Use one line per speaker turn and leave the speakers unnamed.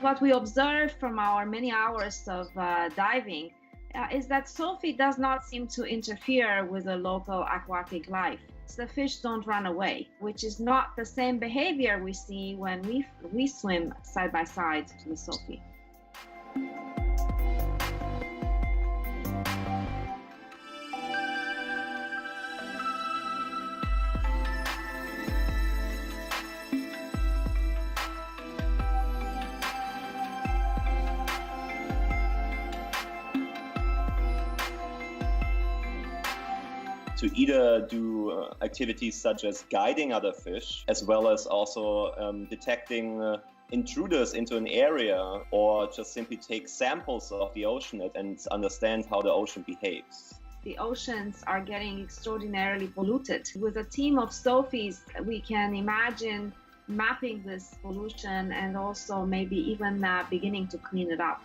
What we observe from our many hours of diving is that SoFi does not seem to interfere with the local aquatic life. The fish don't run away, which is not the same behavior we see when we swim side by side to the SoFi.
To either do activities such as guiding other fish, as well as also detecting intruders into an area, or just simply take samples of the ocean and understand how the ocean behaves.
The oceans are getting extraordinarily polluted. With a team of SoFis, we can imagine mapping this pollution and also maybe even beginning to clean it up.